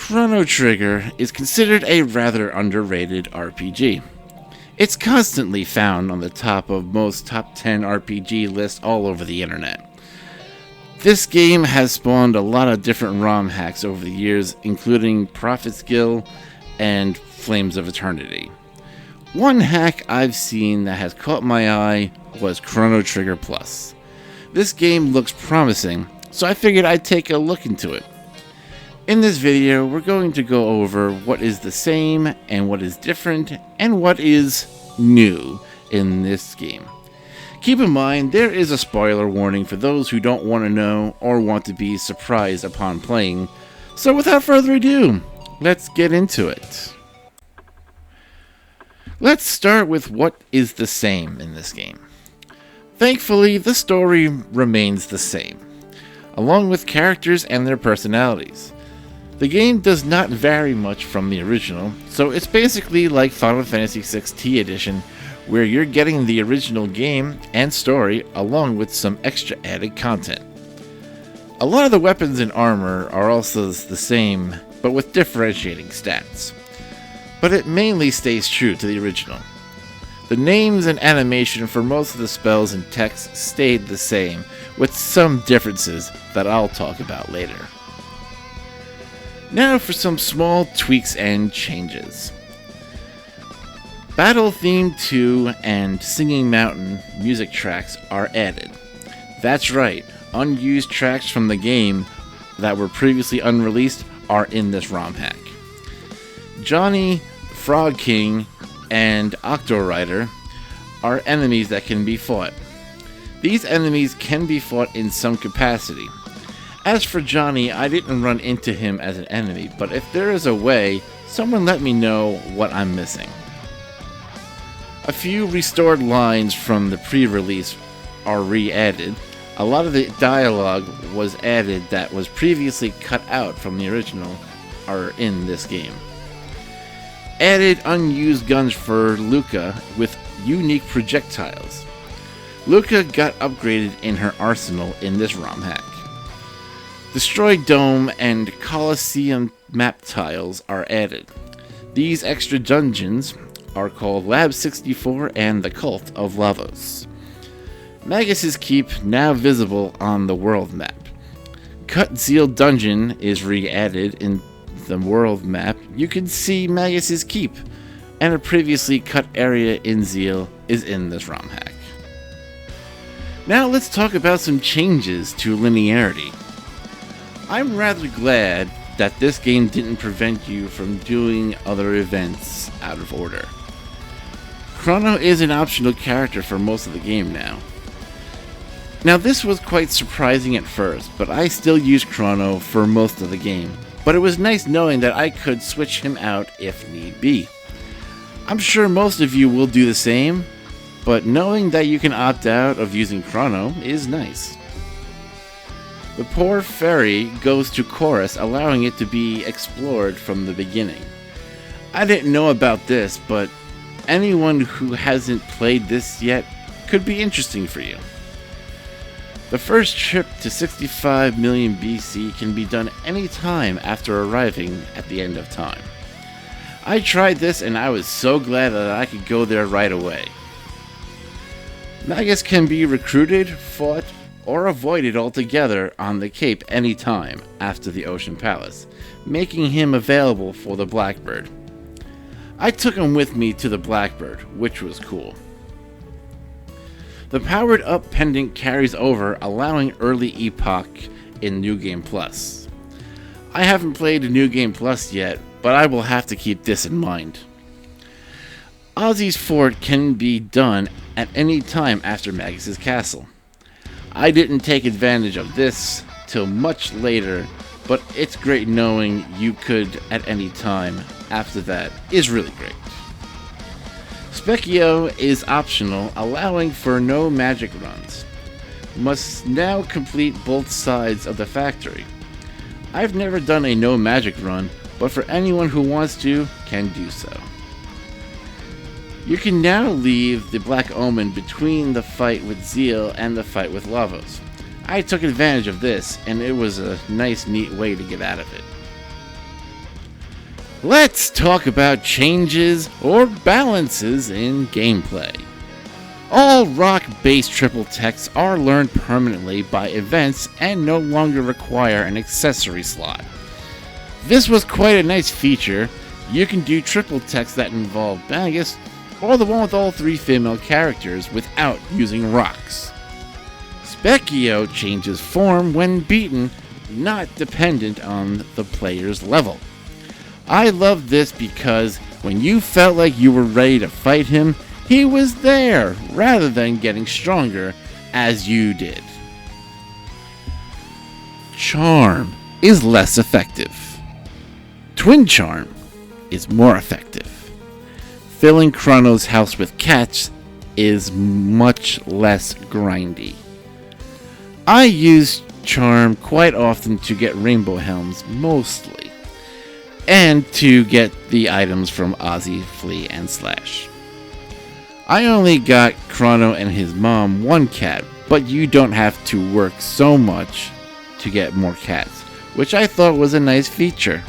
Chrono Trigger is considered a rather underrated RPG. It's constantly found on the top of most top 10 RPG lists all over the internet. This game has spawned a lot of different ROM hacks over the years, including Prophet's Guild and Flames of Eternity. One hack I've seen that has caught my eye was Chrono Trigger Plus. This game looks promising, so I figured I'd take a look into it. In this video, we're going to go over what is the same and what is different and what is new in this game. Keep in mind, there is a spoiler warning for those who don't want to know or want to be surprised upon playing. So without further ado, let's get into it. Let's start with what is the same in this game. Thankfully, the story remains the same, along with characters and their personalities. The game does not vary much from the original, so it's basically like Final Fantasy XVI Edition, where you're getting the original game and story along with some extra added content. A lot of the weapons and armor are also the same, but with differentiating stats. But it mainly stays true to the original. The names and animation for most of the spells and text stayed the same, with some differences that I'll talk about later. Now for some small tweaks and changes. Battle Theme 2 and Singing Mountain music tracks are added. That's right, unused tracks from the game that were previously unreleased are in this ROM hack. Johnny, Frog King, and Octo Rider are enemies that can be fought. These enemies can be fought in some capacity. As for Johnny, I didn't run into him as an enemy, but if there is a way, someone let me know what I'm missing. A few restored lines from the pre-release are re-added. A lot of the dialogue was added that was previously cut out from the original are in this game. Added unused guns for Luca with unique projectiles. Luca got upgraded in her arsenal in this ROM hack. Destroyed Dome and Colosseum map tiles are added. These extra dungeons are called Lab 64 and the Cult of Lavos. Magus's Keep now visible on the world map. Cut Zeal Dungeon is re-added in the world map. You can see Magus's Keep, and a previously cut area in Zeal is in this ROM hack. Now let's talk about some changes to linearity. I'm rather glad that this game didn't prevent you from doing other events out of order. Chrono is an optional character for most of the game now. Now this was quite surprising at first, but I still use Chrono for most of the game. But it was nice knowing that I could switch him out if need be. I'm sure most of you will do the same, but knowing that you can opt out of using Chrono is nice. The poor ferry goes to Chorus, allowing it to be explored from the beginning. I didn't know about this, but anyone who hasn't played this yet could be interesting for you. The first trip to 65 million BC can be done any time after arriving at the end of time. I tried this and I was so glad that I could go there right away. Magus can be recruited, fought, or avoided altogether on the Cape anytime after the Ocean Palace, making him available for the Blackbird. I took him with me to the Blackbird, which was cool. The powered up pendant carries over, allowing early epoch in New Game Plus. I haven't played New Game Plus yet, but I will have to keep this in mind. Ozzy's Fort can be done at any time after Magus's Castle. I didn't take advantage of this till much later, but it's great knowing you could at any time after that is really great. Specchio is optional, allowing for no magic runs. Must now complete both sides of the factory. I've never done a no magic run, but for anyone who wants to, can do so. You can now leave the Black Omen between the fight with Zeal and the fight with Lavos. I took advantage of this, and it was a nice, neat way to get out of it. Let's talk about changes or balances in gameplay. All rock-based triple techs are learned permanently by events and no longer require an accessory slot. This was quite a nice feature. You can do triple techs that involve Magus, or the one with all 3 female characters without using rocks. Specchio changes form when beaten, not dependent on the player's level. I love this because when you felt like you were ready to fight him, he was there, rather than getting stronger as you did. Charm is less effective. Twin Charm is more effective. Filling Chrono's house with cats is much less grindy. I use Charm quite often to get rainbow helms mostly, and to get the items from Ozzy, Flea, and Slash. I only got Chrono and his mom 1 cat, but you don't have to work so much to get more cats, which I thought was a nice feature.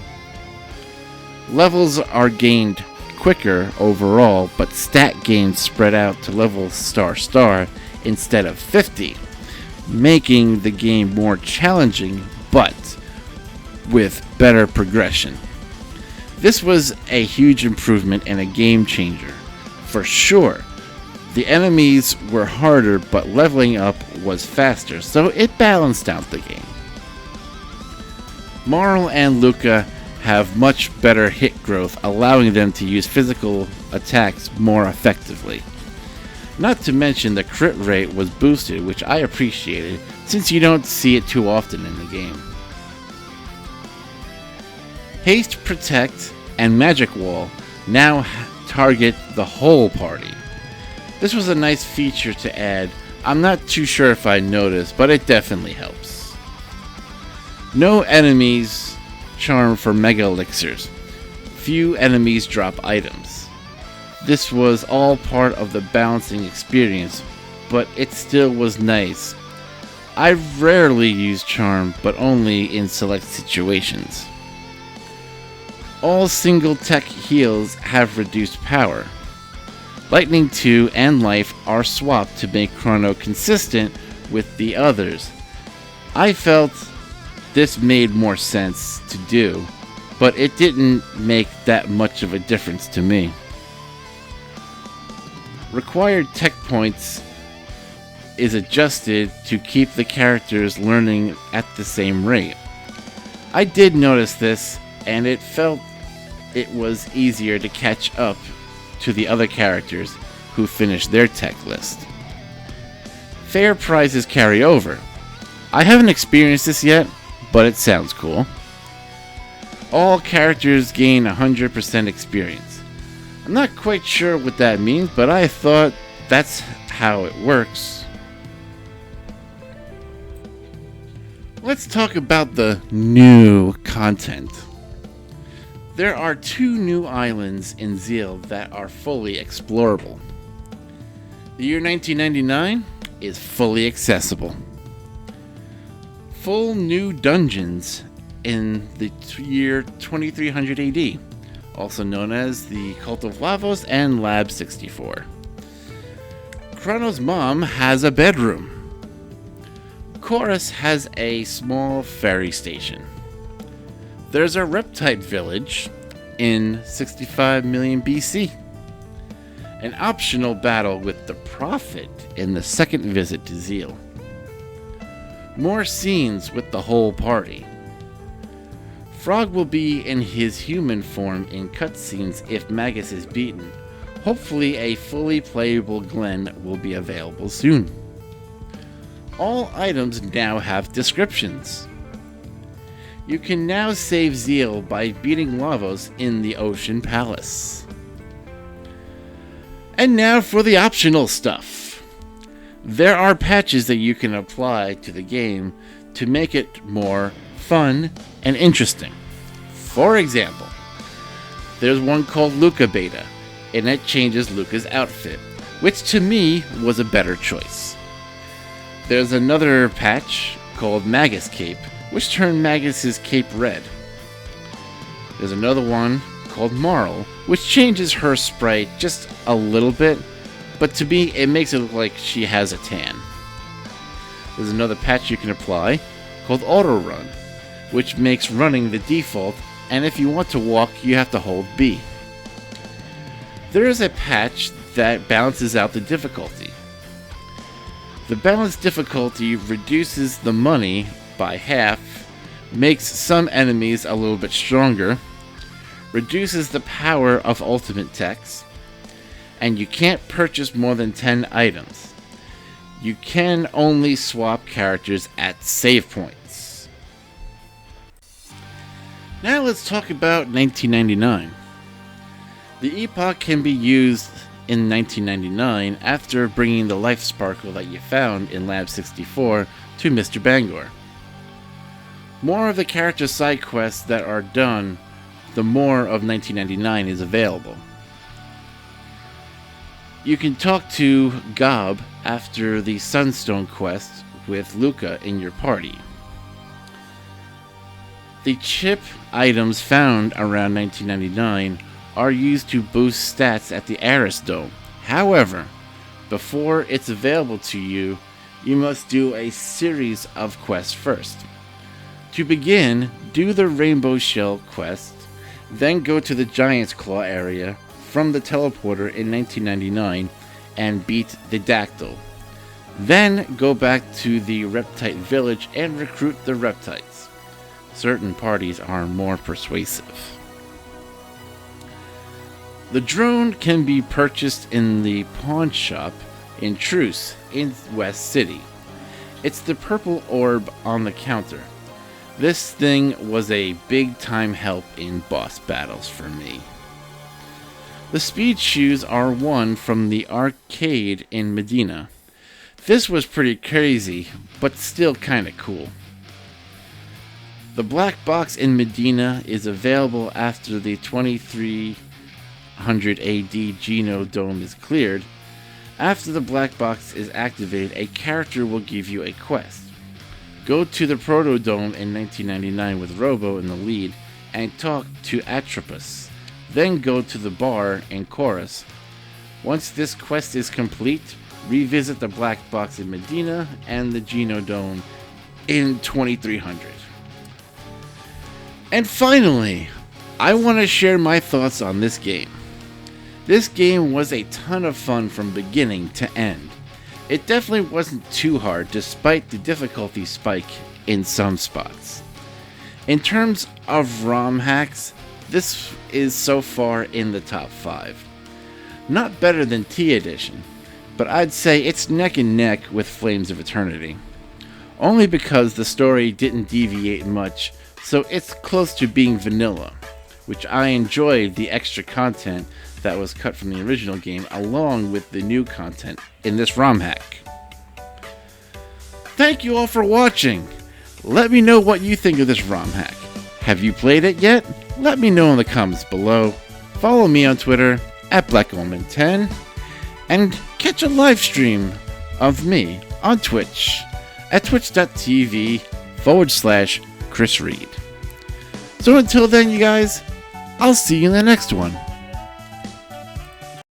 Levels are gained quicker overall, but stat gains spread out to level star instead of 50, making the game more challenging, but with better progression. This was a huge improvement and a game changer, for sure. The enemies were harder, but leveling up was faster, so it balanced out the game. Marl and Luca have much better hit growth, allowing them to use physical attacks more effectively. Not to mention the crit rate was boosted, which I appreciated, since you don't see it too often in the game. Haste, Protect, and Magic Wall now target the whole party. This was a nice feature to add. I'm not too sure if I noticed, but it definitely helps. No enemies charm for Mega Elixirs. Few enemies drop items. This was all part of the balancing experience, but it still was nice. I rarely use charm, but only in select situations. All single tech heals have reduced power. Lightning 2 and Life are swapped to make Chrono consistent with the others. I felt this made more sense to do, but it didn't make that much of a difference to me. Required tech points is adjusted to keep the characters learning at the same rate. I did notice this, and it felt it was easier to catch up to the other characters who finished their tech list. Fair prizes carry over. I haven't experienced this yet, but it sounds cool. All characters gain 100% experience. I'm not quite sure what that means, but I thought that's how it works. Let's talk about the new content. There are 2 new islands in Zeal that are fully explorable. The year 1999 is fully accessible. Full new dungeons in the year 2300 AD, also known as the Cult of Lavos and Lab 64. Chrono's mom has a bedroom. Chorus has a small ferry station. There's a Reptite village in 65 million BC. An optional battle with the Prophet in the second visit to Zeal. More scenes with the whole party. Frog will be in his human form in cutscenes if Magus is beaten. Hopefully a fully playable Glen will be available soon. All items now have descriptions. You can now save Zeal by beating Lavos in the Ocean Palace. And now for the optional stuff. There are patches that you can apply to the game to make it more fun and interesting. For example, there's one called Luca Beta, and it changes Luca's outfit, which to me was a better choice. There's another patch called Magus Cape, which turned Magus's cape red. There's another one called Marl, which changes her sprite just a little bit, but to me it makes it look like she has a tan. There's another patch you can apply called Auto Run, which makes running the default, and if you want to walk you have to hold B. There is a patch that balances out the difficulty. The balanced difficulty reduces the money by half, makes some enemies a little bit stronger, reduces the power of ultimate techs, and you can't purchase more than 10 items. You can only swap characters at save points. Now let's talk about 1999. The epoch can be used in 1999 after bringing the life sparkle that you found in Lab 64 to Mr. Bangor. More of the character side quests that are done, the more of 1999 is available. You can talk to Gob after the Sunstone quest with Luca in your party. The chip items found around 1999 are used to boost stats at the Aris Dome. However, before it's available to you, you must do a series of quests first. To begin, do the Rainbow Shell quest, then go to the Giant's Claw area from the teleporter in 1999 and beat the Dactyl. Then go back to the Reptite village and recruit the Reptites. Certain parties are more persuasive. The drone can be purchased in the pawn shop in Truce in West City. It's the purple orb on the counter. This thing was a big time help in boss battles for me. The speed shoes are one from the arcade in Medina. This was pretty crazy, but still kinda cool. The black box in Medina is available after the 2300 AD Geno Dome is cleared. After the black box is activated, a character will give you a quest. Go to the Proto Dome in 1999 with Robo in the lead and talk to Atropos. Then go to the bar in Chorus. Once this quest is complete, revisit the black box in Medina and the Geno Dome in 2300. And finally, I want to share my thoughts on this game. This game was a ton of fun from beginning to end. It definitely wasn't too hard despite the difficulty spike in some spots. In terms of ROM hacks, this is so far in the top 5. Not better than T Edition, but I'd say it's neck and neck with Flames of Eternity. Only because the story didn't deviate much, so it's close to being vanilla, which I enjoyed the extra content that was cut from the original game along with the new content in this ROM hack. Thank you all for watching. Let me know what you think of this ROM hack. Have you played it yet? Let me know in the comments below. Follow me on Twitter @BlackOmen10 and catch a live stream of me on Twitch at twitch.tv/Chris Reed. So until then, you guys, I'll see you in the next one.